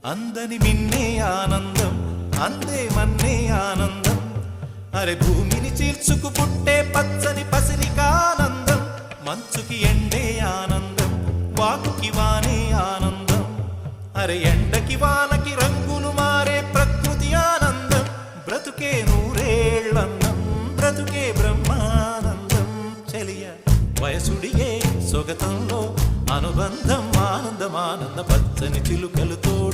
అందని మిన్నే ఆనందం అందే మన్నే ఆనందం అరే భూమిని చీల్చుకు పుట్టే పచ్చని పసిరికానందం మంచుకి ఎండే ఆనందం వాకుకి వానే ఆనందం అరే ఎండకి వానకి రంగులు మారే ప్రకృతి ఆనందం బ్రతుకే నూరేళ్ళన్నం బ్రతుకే బ్రహ్మానందం చెలియ వయసుడిగే సొగతంలో అనుబంధం ఆనందమానంద పచ్చని చిలుకలు తోడు